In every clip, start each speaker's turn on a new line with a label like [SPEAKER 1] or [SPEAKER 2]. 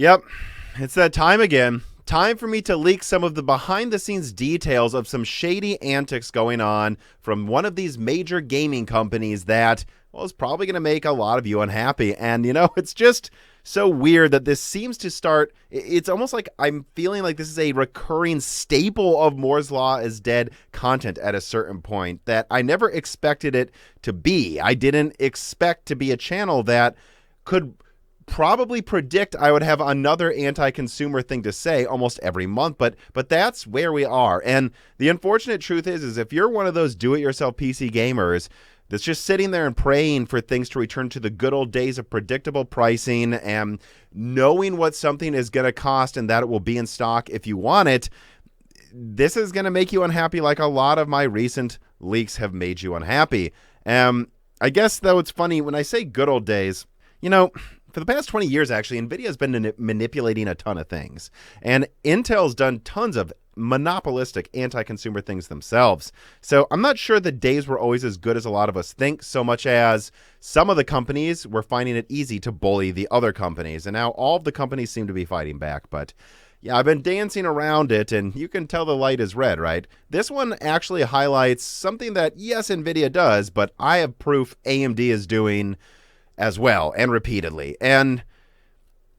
[SPEAKER 1] Yep, it's that time again. Time for me to leak some of the behind-the-scenes details of some shady antics going on from one of these major gaming companies that, well, is probably going to make a lot of you unhappy. And, it's just so weird that this seems to start. It's almost like I'm feeling like this is a recurring staple of Moore's Law is Dead content at a certain point that I never expected it to be. I didn't expect to be a channel that could probably predict I would have another anti-consumer thing to say almost every month, but that's where we are. And the unfortunate truth is if you're one of those do-it-yourself PC gamers that's just sitting there and praying for things to return to the good old days of predictable pricing and knowing what something is going to cost and that it will be in stock if you want it, this is going to make you unhappy like a lot of my recent leaks have made you unhappy. I guess, though, it's funny when I say good old days, for the past 20 years, actually, Nvidia has been manipulating a ton of things. And Intel's done tons of monopolistic anti-consumer things themselves. So I'm not sure the days were always as good as a lot of us think, so much as some of the companies were finding it easy to bully the other companies. And now all of the companies seem to be fighting back. But yeah, I've been dancing around it, and you can tell the light is red, right? This one actually highlights something that, yes, Nvidia does, but I have proof AMD is doing as well, and repeatedly. And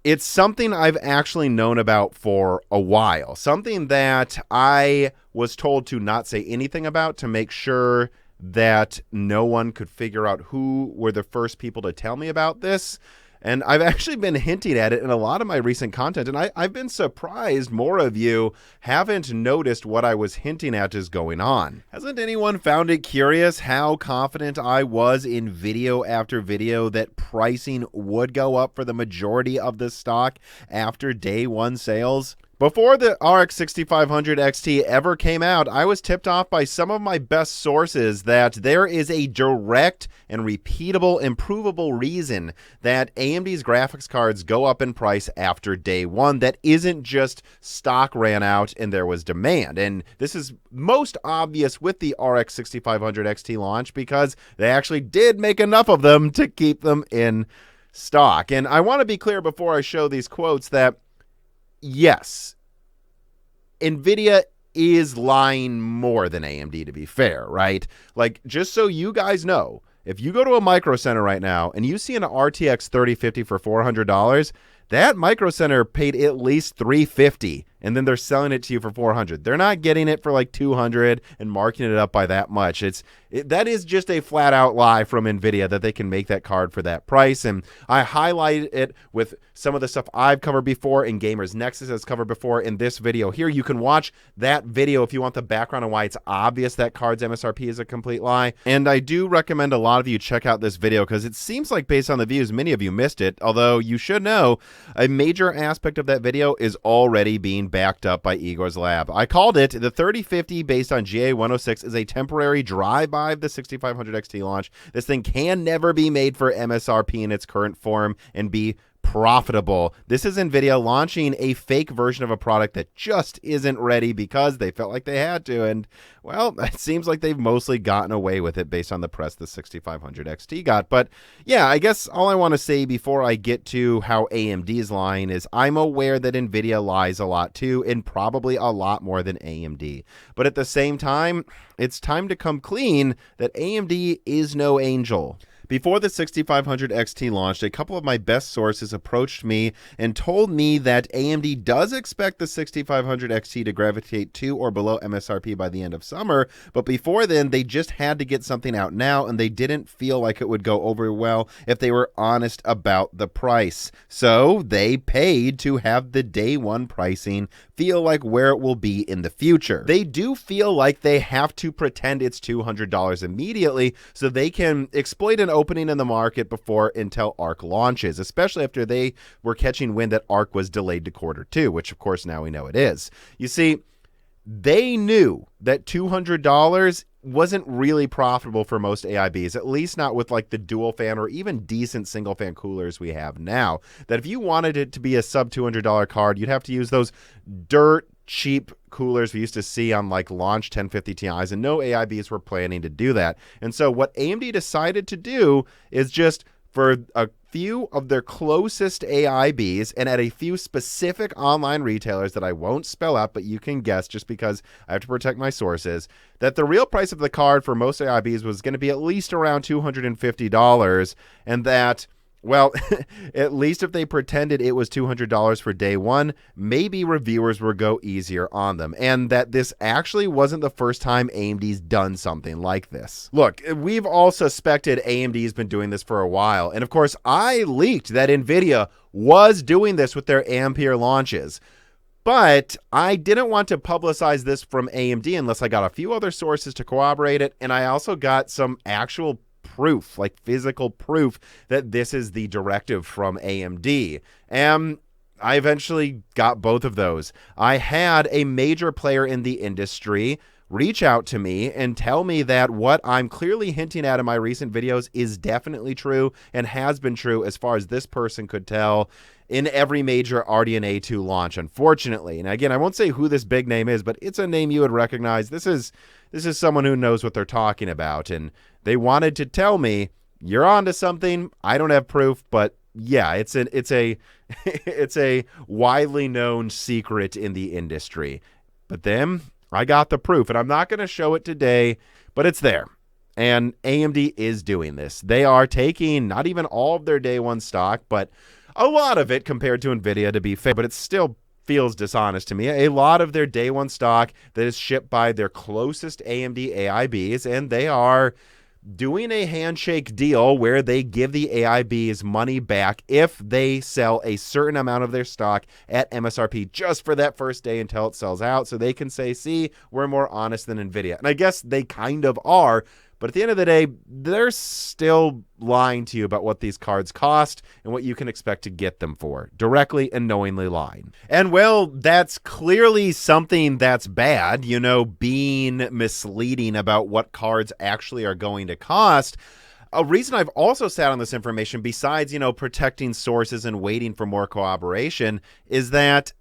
[SPEAKER 1] it's something I've actually known about for a while. Something that I was told to not say anything about to make sure that no one could figure out who were the first people to tell me about this. And I've actually been hinting at it in a lot of my recent content, and I've been surprised more of you haven't noticed what I was hinting at is going on. Hasn't anyone found it curious how confident I was in video after video that pricing would go up for the majority of the stock after day one sales? Before the RX 6500 XT ever came out, I was tipped off by some of my best sources that there is a direct and repeatable, improvable reason that AMD's graphics cards go up in price after day one that isn't just stock ran out and there was demand. And this is most obvious with the RX 6500 XT launch because they actually did make enough of them to keep them in stock. And I want to be clear before I show these quotes that yes, Nvidia is lying more than AMD, to be fair, right? Like, just so you guys know, if you go to a Micro Center right now and you see an RTX 3050 for $400, that Micro Center paid at least $350, and then they're selling it to you for $400. They're not getting it for like $200 and marking it up by that much. That is just a flat out lie from Nvidia that they can make that card for that price. And I highlighted it with some of the stuff I've covered before and Gamers Nexus has covered before in this video here. You can watch that video if you want the background on why it's obvious that card's MSRP is a complete lie. And I do recommend a lot of you check out this video because it seems like based on the views, many of you missed it. Although you should know a major aspect of that video is already being backed up by Igor's lab. I called it the 3050 based on GA106 is a temporary drive-by of the 6500 XT launch. This thing can never be made for MSRP in its current form and be profitable. This is Nvidia launching a fake version of a product that just isn't ready because they felt like they had to. And, well, it seems like they've mostly gotten away with it based on the press the 6500 XT got. But, yeah, I guess all I want to say before I get to how AMD is lying is I'm aware that Nvidia lies a lot too, and probably a lot more than AMD. But at the same time, it's time to come clean that AMD is no angel. Before the 6500 XT launched, a couple of my best sources approached me and told me that AMD does expect the 6500 XT to gravitate to or below MSRP by the end of summer, but before then, they just had to get something out now, and they didn't feel like it would go over well if they were honest about the price. So they paid to have the day one pricing feel like where it will be in the future. They do feel like they have to pretend it's $200 immediately so they can exploit an opening in the market before Intel Arc launches, especially after they were catching wind that Arc was delayed to Q2, which of course now we know it is. You see, they knew that $200 wasn't really profitable for most AIBs, at least not with like the dual fan or even decent single fan coolers we have now. That if you wanted it to be a sub $200 card, you'd have to use those dirt cheap coolers we used to see on like launch 1050 Ti's, and no AIBs were planning to do that. And so what AMD decided to do is just for a few of their closest AIBs and at a few specific online retailers that I won't spell out, but you can guess just because I have to protect my sources, that the real price of the card for most AIBs was going to be at least around $250, and that, well, at least if they pretended it was $200 for day one, maybe reviewers would go easier on them. And that this actually wasn't the first time AMD's done something like this. Look, we've all suspected AMD's been doing this for a while. And of course, I leaked that Nvidia was doing this with their Ampere launches. But I didn't want to publicize this from AMD unless I got a few other sources to corroborate it. And I also got some actual proof, like physical proof, that this is the directive from AMD. And I eventually got both of those. I had a major player in the industry reach out to me and tell me that what I'm clearly hinting at in my recent videos is definitely true and has been true as far as this person could tell in every major RDNA 2 launch, unfortunately. And again, I won't say who this big name is, but it's a name you would recognize. This is someone who knows what they're talking about, and they wanted to tell me, you're onto something. I don't have proof, but yeah, it's a it's a widely known secret in the industry. But then I got the proof, and I'm not going to show it today, but it's there. And AMD is doing this. They are taking not even all of their day one stock, but a lot of it compared to Nvidia, to be fair, but it still feels dishonest to me. A lot of their day one stock that is shipped by their closest AMD AIBs, and they are doing a handshake deal where they give the AIBs money back if they sell a certain amount of their stock at MSRP just for that first day until it sells out, so they can say, see, we're more honest than Nvidia. And I guess they kind of are, but at the end of the day, they're still lying to you about what these cards cost and what you can expect to get them for. Directly and knowingly lying. And well, that's clearly something that's bad, you know, being misleading about what cards actually are going to cost. A reason I've also sat on this information, besides, you know, protecting sources and waiting for more cooperation, is that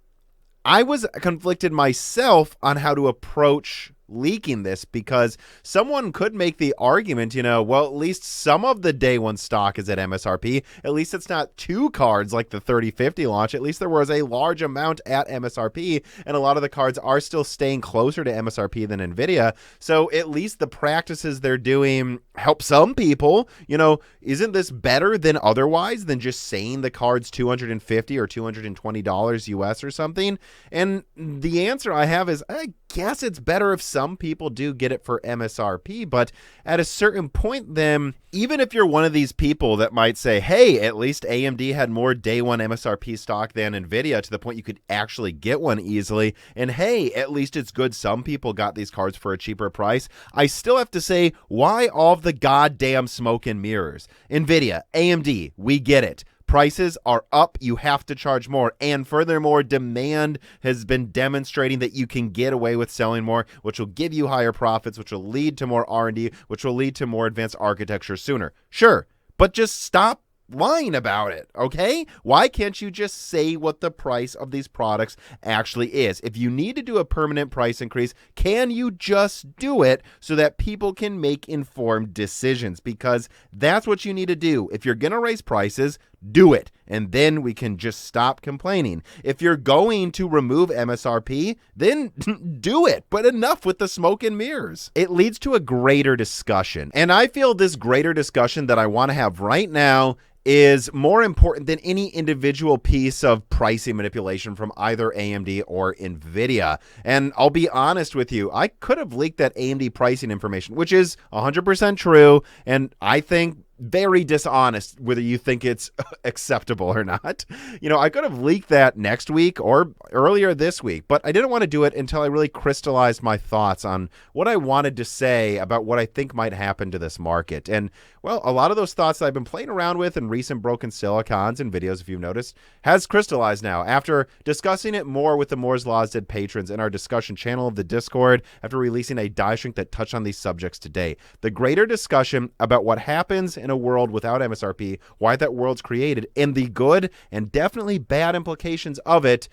[SPEAKER 1] I was conflicted myself on how to approach leaking this, because someone could make the argument, you know, well, at least some of the day one stock is at MSRP. At least it's not two cards like the 3050 launch. At least there was a large amount at MSRP, and a lot of the cards are still staying closer to MSRP than Nvidia. So at least the practices they're doing help some people. You know, isn't this better than otherwise than just saying the card's $250 or $220 US or something? And the answer I have is, I guess it's better if some people do get it for MSRP, but at a certain point then, even if you're one of these people that might say, hey, at least AMD had more day one MSRP stock than Nvidia to the point you could actually get one easily, and hey, at least it's good some people got these cards for a cheaper price, I still have to say, why all of the goddamn smoke and mirrors? Nvidia, AMD, we get it. Prices are up, you have to charge more, and furthermore, demand has been demonstrating that you can get away with selling more, which will give you higher profits, which will lead to more R&D, which will lead to more advanced architecture sooner. Sure, but just stop lying about it, okay? Why can't you just say what the price of these products actually is? If you need to do a permanent price increase, can you just do it so that people can make informed decisions? Because that's what you need to do. If you're going to raise prices, do it, and then we can just stop complaining. If you're going to remove MSRP, then do it, but enough with the smoke and mirrors. It leads to a greater discussion, and I feel this greater discussion that I want to have right now is more important than any individual piece of pricing manipulation from either AMD or Nvidia. And I'll be honest with you, I could have leaked that AMD pricing information, which is 100% true, and I think very dishonest, whether you think it's acceptable or not. You know, I could have leaked that next week or earlier this week, but I didn't want to do it until I really crystallized my thoughts on what I wanted to say about what I think might happen to this market. And, well, a lot of those thoughts that I've been playing around with in recent Broken Silicons and videos, if you've noticed, has crystallized now after discussing it more with the Moore's Law's Dead patrons in our discussion channel of the Discord, after releasing a die shrink that touched on these subjects today. The greater discussion about what happens in a world without MSRP, why that world's created, and the good and definitely bad implications of it,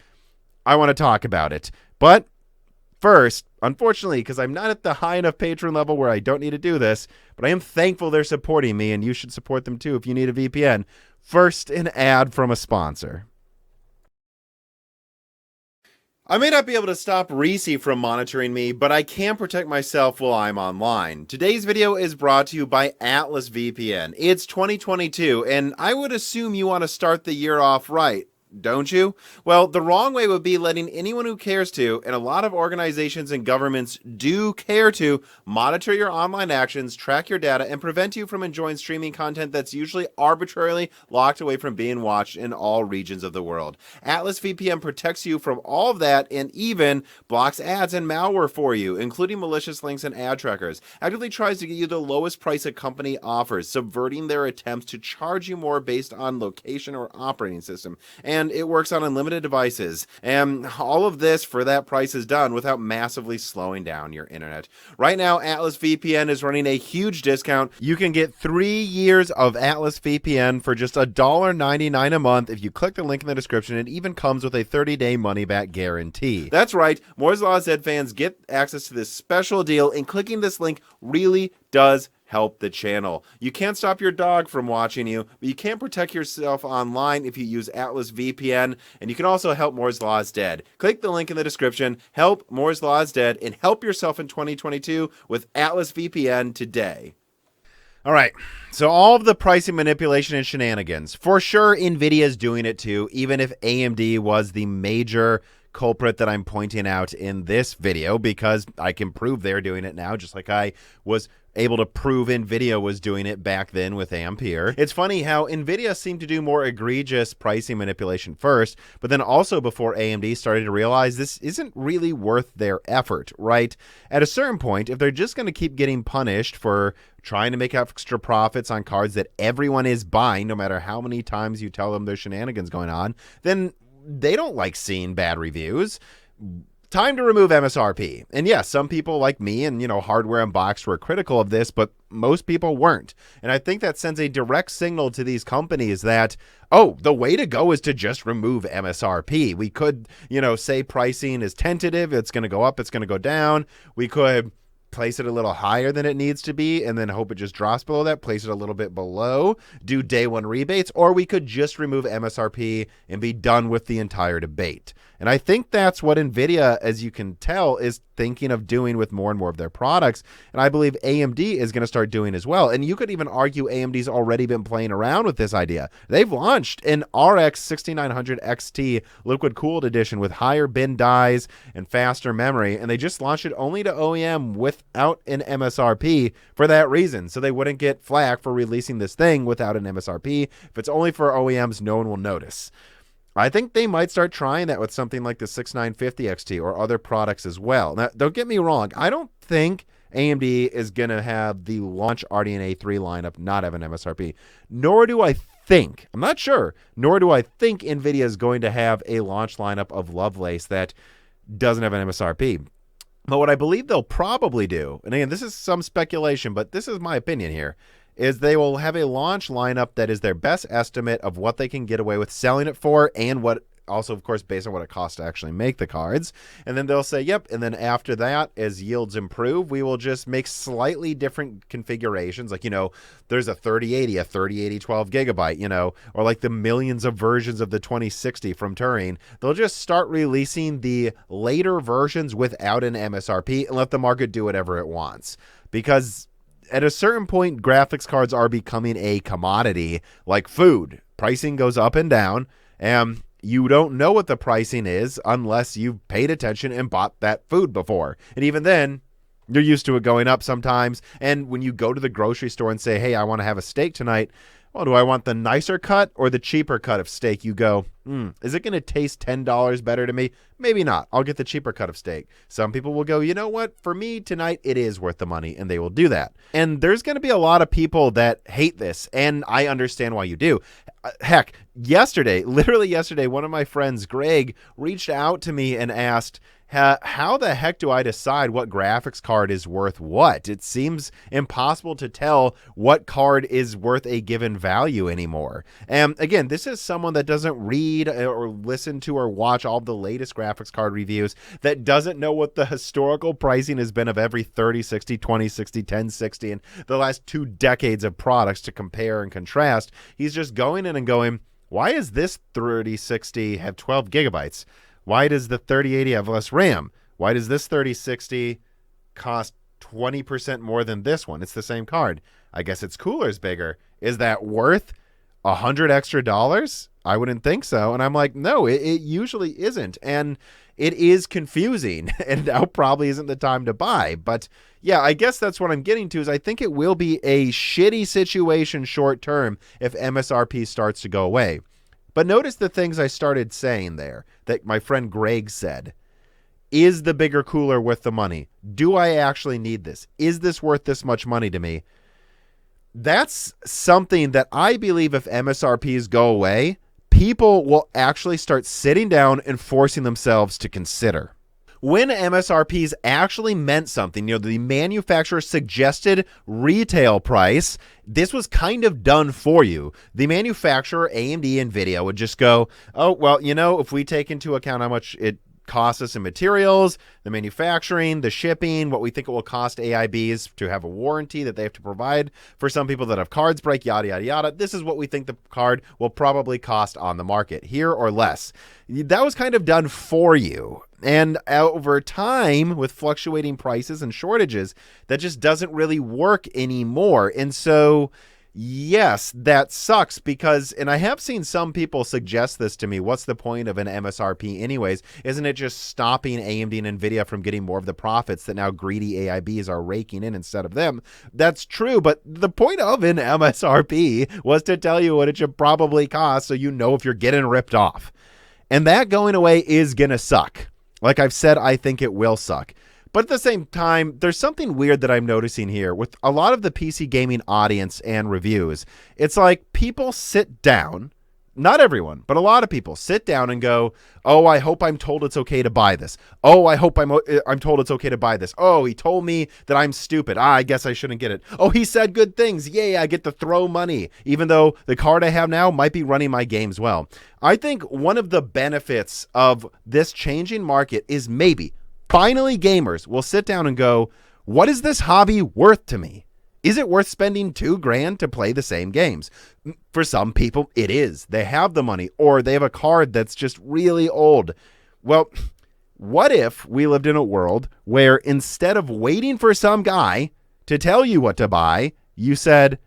[SPEAKER 1] I want to talk about it. But First, unfortunately, because I'm not at the high enough patron level where I don't need to do this, but I am thankful they're supporting me, and you should support them too if you need a VPN. First, an ad from a sponsor. I may not be able to stop Reese from monitoring me, but I can protect myself while I'm online. Today's video is brought to you by Atlas VPN. It's 2022, and I would assume you want to start the year off right. Don't you? Well, the wrong way would be letting anyone who cares to, and a lot of organizations and governments do care to, monitor your online actions, track your data, and prevent you from enjoying streaming content that's usually arbitrarily locked away from being watched in all regions of the world. Atlas VPN protects you from all of that and even blocks ads and malware for you, including malicious links and ad trackers. Actively tries to get you the lowest price a company offers, subverting their attempts to charge you more based on location or operating system. And it works on unlimited devices. And all of this for that price is done without massively slowing down your internet. Right now, Atlas VPN is running a huge discount. You can get 3 years of Atlas VPN for just $1.99 a month if you click the link in the description. It even comes with a 30-day money-back guarantee. That's right, Moore's Law Z fans get access to this special deal, and clicking this link really does help the channel. You can't stop your dog from watching you, but you can protect yourself online if you use Atlas VPN, and you can also help Moore's Law is Dead. Click the link in the description, help Moore's Law is Dead, and help yourself in 2022 with Atlas VPN today. All right, so all of the pricing manipulation and shenanigans, for sure Nvidia's doing it too, even if AMD was the major culprit that I'm pointing out in this video, because I can prove they're doing it now, just like I was able to prove Nvidia was doing it back then with Ampere. It's funny how Nvidia seemed to do more egregious pricing manipulation first, but then also before AMD started to realize this isn't really worth their effort, right? At a certain point, if they're just going to keep getting punished for trying to make extra profits on cards that everyone is buying, no matter how many times you tell them there's shenanigans going on, then they don't like seeing bad reviews. Time to remove MSRP. And yes, some people like me and, Hardware Unboxed were critical of this, but most people weren't. And I think that sends a direct signal to these companies that, oh, the way to go is to just remove MSRP. We could, say pricing is tentative. It's going to go up. It's going to go down. We could place it a little higher than it needs to be and then hope it just drops below that, place it a little bit below, do day one rebates, or we could just remove MSRP and be done with the entire debate. And I think that's what Nvidia, as you can tell, is thinking of doing with more and more of their products. And I believe AMD is going to start doing as well. And you could even argue AMD's already been playing around with this idea. They've launched an RX 6900 XT liquid cooled edition with higher bin dies and faster memory. And they just launched it only to OEM without an MSRP for that reason. So they wouldn't get flack for releasing this thing without an MSRP. If it's only for OEMs, no one will notice. I think they might start trying that with something like the 6950 XT or other products as well. Now, don't get me wrong. I don't think AMD is going to have the launch RDNA 3 lineup not have an MSRP. Nor do I think, I'm not sure, nor do I think NVIDIA is going to have a launch lineup of Lovelace that doesn't have an MSRP. But what I believe they'll probably do, and again, this is some speculation, but this is my opinion here, is they will have a launch lineup that is their best estimate of what they can get away with selling it for, and what also, of course, based on what it costs to actually make the cards. And then they'll say, yep, and then after that, as yields improve, we will just make slightly different configurations. Like, there's a 3080, a 3080 12 gigabyte, or like the millions of versions of the 2060 from Turing. They'll just start releasing the later versions without an MSRP and let the market do whatever it wants. Because at a certain point, graphics cards are becoming a commodity like food. Pricing goes up and down, and you don't know what the pricing is unless you've paid attention and bought that food before. And even then, you're used to it going up sometimes. And when you go to the grocery store and say, hey, I want to have a steak tonight, well, do I want the nicer cut or the cheaper cut of steak? You go, is it going to taste $10 better to me? Maybe not. I'll get the cheaper cut of steak. Some people will go, you know what? For me tonight, it is worth the money, and they will do that. And there's going to be a lot of people that hate this, and I understand why you do. Heck, literally yesterday, one of my friends, Greg, reached out to me and asked, how the heck do I decide what graphics card is worth what? It seems impossible to tell what card is worth a given value anymore. And again, this is someone that doesn't read or listen to or watch all the latest graphics card reviews, that doesn't know what the historical pricing has been of every 3060, 2060, 1060, and the last 2 decades of products to compare and contrast. He's just going in and going, why does this 3060 have 12 gigabytes? Why does the 3080 have less RAM? Why does this 3060 cost 20% more than this one? It's the same card. I guess its cooler's bigger. Is that worth $100 extra? I wouldn't think so. And I'm like, no, it usually isn't. And it is confusing, and now probably isn't the time to buy. But yeah, I guess that's what I'm getting to, is I think it will be a shitty situation short term if MSRP starts to go away. But notice the things I started saying there that my friend Greg said. Is the bigger cooler worth the money? Do I actually need this? Is this worth this much money to me? That's something that I believe if MSRPs go away, people will actually start sitting down and forcing themselves to consider. When MSRPs actually meant something, the manufacturer suggested retail price, this was kind of done for you. The manufacturer, AMD, Nvidia, would just go, oh, well, if we take into account how much it costs us in materials, the manufacturing, the shipping, what we think it will cost AIBs to have a warranty that they have to provide for some people that have cards break, yada, yada, yada. This is what we think the card will probably cost on the market, here or less. That was kind of done for you. And over time, with fluctuating prices and shortages, that just doesn't really work anymore. And so, yes, that sucks because, and I have seen some people suggest this to me, what's the point of an MSRP anyways? Isn't it just stopping AMD and Nvidia from getting more of the profits that now greedy AIBs are raking in instead of them? That's true, but the point of an MSRP was to tell you what it should probably cost so you know if you're getting ripped off. And that going away is going to suck. Like I've said, I think it will suck. But at the same time, there's something weird that I'm noticing here with a lot of the PC gaming audience and reviews. It's like people sit down, not everyone, but a lot of people sit down and go, oh, I hope I'm told it's okay to buy this. Oh, I hope I'm told it's okay to buy this. Oh, he told me that I'm stupid. I guess I shouldn't get it. Oh, he said good things. Yay, I get to throw money, even though the card I have now might be running my games well. I think one of the benefits of this changing market is maybe finally gamers will sit down and go, what is this hobby worth to me? Is it worth spending $2,000 to play the same games? For some people, it is. They have the money, or they have a card that's just really old. Well, what if we lived in a world where instead of waiting for some guy to tell you what to buy, you said,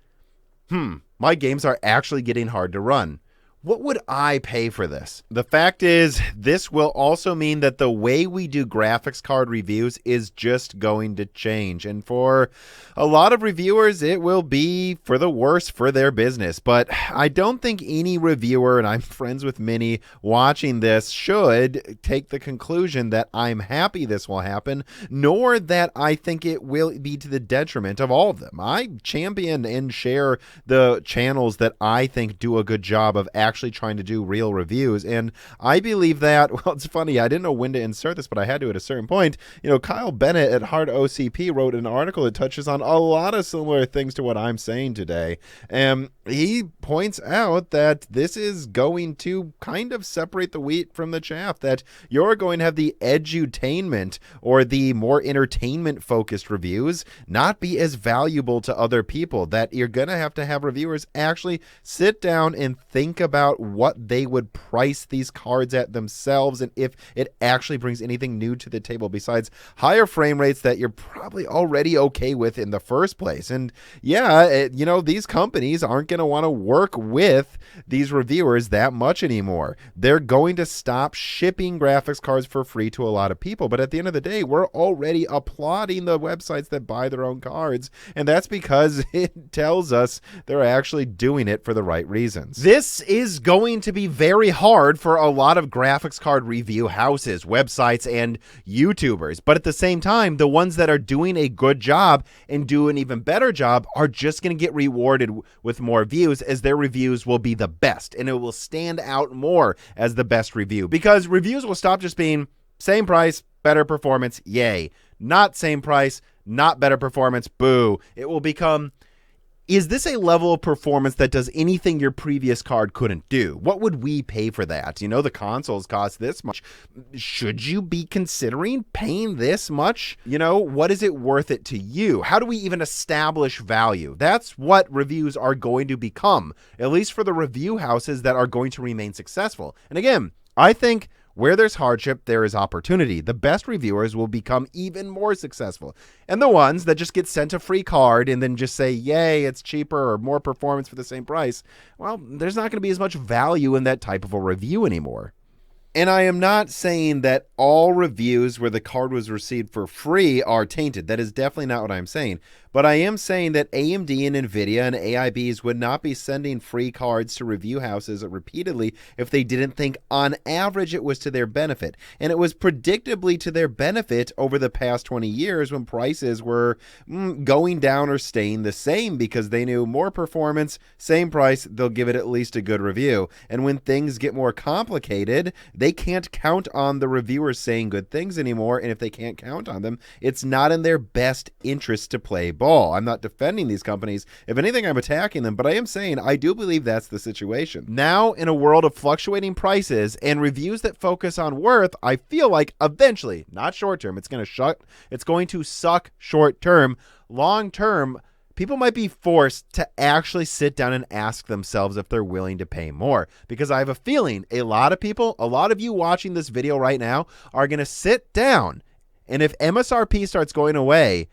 [SPEAKER 1] my games are actually getting hard to run. What would I pay for this? The fact is, this will also mean that the way we do graphics card reviews is just going to change. And for a lot of reviewers, it will be for the worse for their business. But I don't think any reviewer, and I'm friends with many watching this, should take the conclusion that I'm happy this will happen, nor that I think it will be to the detriment of all of them. I champion and share the channels that I think do a good job of actually trying to do real reviews, and I believe that, well, it's funny, I didn't know when to insert this, but I had to at a certain point. Kyle Bennett at Hard OCP wrote an article that touches on a lot of similar things to what I'm saying today, and he points out that this is going to kind of separate the wheat from the chaff, that you're going to have the edutainment or the more entertainment focused reviews not be as valuable to other people, that you're going to have reviewers actually sit down and think about what they would price these cards at themselves, and if it actually brings anything new to the table besides higher frame rates that you're probably already okay with in the first place. And yeah, these companies aren't going to want to work with these reviewers that much anymore. They're going to stop shipping graphics cards for free to a lot of people. But at the end of the day, we're already applauding the websites that buy their own cards, and that's because it tells us they're actually doing it for the right reasons. This is going to be very hard for a lot of graphics card review houses, websites, and YouTubers. But at the same time, the ones that are doing a good job and do an even better job are just going to get rewarded with more views, as their reviews will be the best, and it will stand out more as the best review, because reviews will stop just being same price, better performance, yay. Not same price, not better performance, boo. It will become, is this a level of performance that does anything your previous card couldn't do? What would we pay for that? You know, the consoles cost this much. Should you be considering paying this much? You know, what is it worth it to you? How do we even establish value? That's what reviews are going to become, at least for the review houses that are going to remain successful. And again, I think where there's hardship, there is opportunity. The best reviewers will become even more successful. And the ones that just get sent a free card and then just say, yay, it's cheaper or more performance for the same price, well, there's not going to be as much value in that type of a review anymore. And I am not saying that all reviews where the card was received for free are tainted. That is definitely not what I'm saying. But I am saying that AMD and Nvidia and AIBs would not be sending free cards to review houses repeatedly if they didn't think on average it was to their benefit. And it was predictably to their benefit over the past 20 years when prices were going down or staying the same, because they knew more performance, same price, they'll give it at least a good review. And when things get more complicated, they can't count on the reviewers saying good things anymore. And if they can't count on them, it's not in their best interest to play ball. I'm not defending these companies. If anything, I'm attacking them, but I am saying I do believe that's the situation. Now, in a world of fluctuating prices and reviews that focus on worth, I feel like eventually, not short term, it's going to suck short term. Long term, people might be forced to actually sit down and ask themselves if they're willing to pay more, because I have a feeling a lot of people, a lot of you watching this video right now, are going to sit down, and if MSRP starts going away,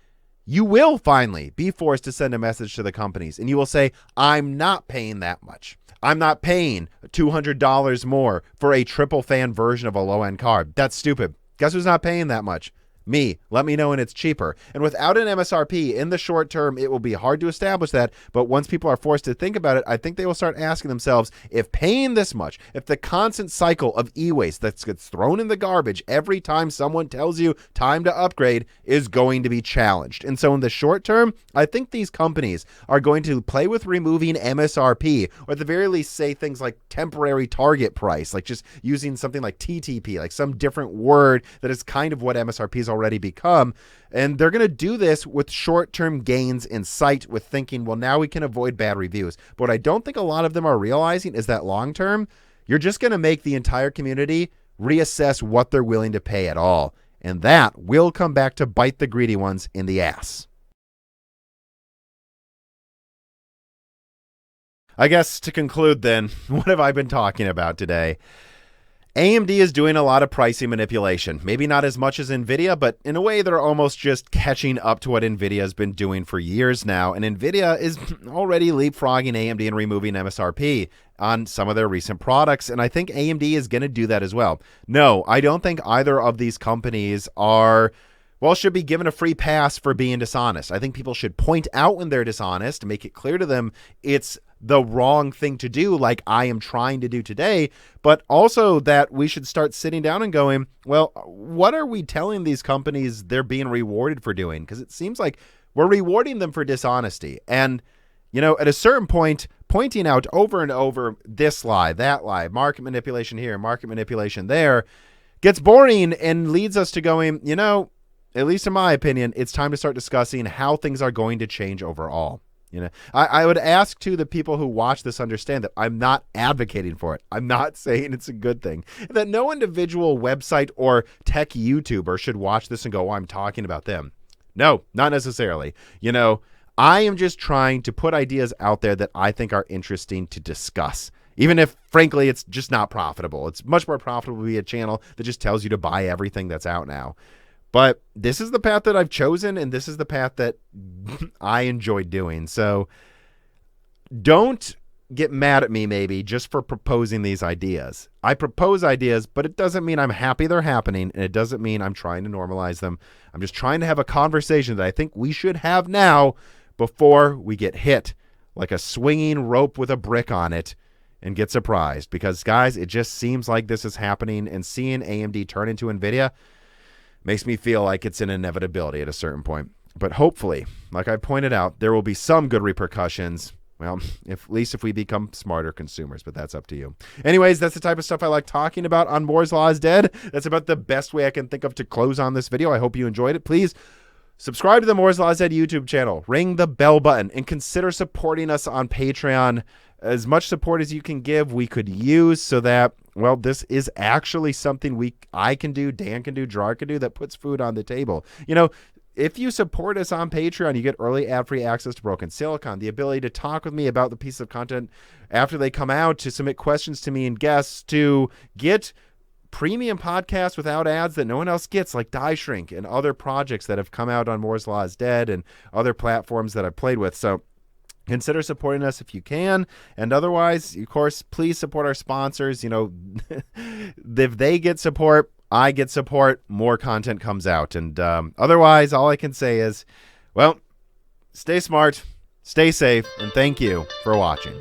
[SPEAKER 1] you will finally be forced to send a message to the companies, and you will say, I'm not paying that much. I'm not paying $200 more for a triple fan version of a low-end card. That's stupid. Guess who's not paying that much? Me. Let me know when it's cheaper. And without an MSRP in the short term, it will be hard to establish that. But once people are forced to think about it, I think they will start asking themselves, if paying this much, if the constant cycle of e-waste that gets thrown in the garbage every time someone tells you time to upgrade is going to be challenged. And so in the short term, I think these companies are going to play with removing MSRP, or at the very least say things like temporary target price, like just using something like TTP, like some different word that is kind of what MSRP is already become. And they're going to do this with short-term gains in sight, with thinking, well, now we can avoid bad reviews. But what I don't think a lot of them are realizing is that long-term, you're just going to make the entire community reassess what they're willing to pay at all. And that will come back to bite the greedy ones in the ass. I guess to conclude then, what have I been talking about today? AMD is doing a lot of pricing manipulation. Maybe not as much as Nvidia, but in a way they're almost just catching up to what Nvidia has been doing for years now. And Nvidia is already leapfrogging AMD and removing MSRP on some of their recent products. And I think AMD is going to do that as well. No, I don't think either of these companies should be given a free pass for being dishonest. I think people should point out when they're dishonest, make it clear to them it's the wrong thing to do, like I am trying to do today, but also that we should start sitting down and going, well, what are we telling these companies they're being rewarded for doing? Because it seems like we're rewarding them for dishonesty. And, you know, at a certain point, pointing out over and over this lie, that lie, market manipulation here, market manipulation there, gets boring and leads us to going, you know, at least in my opinion, it's time to start discussing how things are going to change overall. You know, I would ask too the people who watch this understand that I'm not advocating for it. I'm not saying it's a good thing. That no individual website or tech YouTuber should watch this and go, oh, I'm talking about them. No, not necessarily. You know, I am just trying to put ideas out there that I think are interesting to discuss. Even if, frankly, it's just not profitable. It's much more profitable to be a channel that just tells you to buy everything that's out now. But this is the path that I've chosen, and this is the path that I enjoy doing. So don't get mad at me maybe just for proposing these ideas. I propose ideas, but it doesn't mean I'm happy they're happening, and it doesn't mean I'm trying to normalize them. I'm just trying to have a conversation that I think we should have now before we get hit like a swinging rope with a brick on it and get surprised. Because, guys, it just seems like this is happening, and seeing AMD turn into Nvidia makes me feel like it's an inevitability at a certain point. But hopefully, like I pointed out, there will be some good repercussions, Well, at least if we become smarter consumers, but that's up to you. Anyways, that's the type of stuff I like talking about on Moore's Law is Dead. That's about the best way I can think of to close on this video. I hope you enjoyed it. Please subscribe to the Moore's Law is Dead YouTube channel. Ring the bell button and consider supporting us on Patreon. As much support as you can give, we could use so that, well, this is actually something I can do, Dan can do, Drawer can do that puts food on the table. You know, if you support us on Patreon, you get early ad-free access to Broken Silicon, the ability to talk with me about the piece of content after they come out, to submit questions to me and guests, to get premium podcasts without ads that no one else gets, like Die Shrink and other projects that have come out on Moore's Law is Dead and other platforms that I've played with. So consider supporting us if you can. And otherwise, of course, please support our sponsors. You know, if they get support, I get support, more content comes out. And otherwise, all I can say is, well, stay smart, stay safe, and thank you for watching.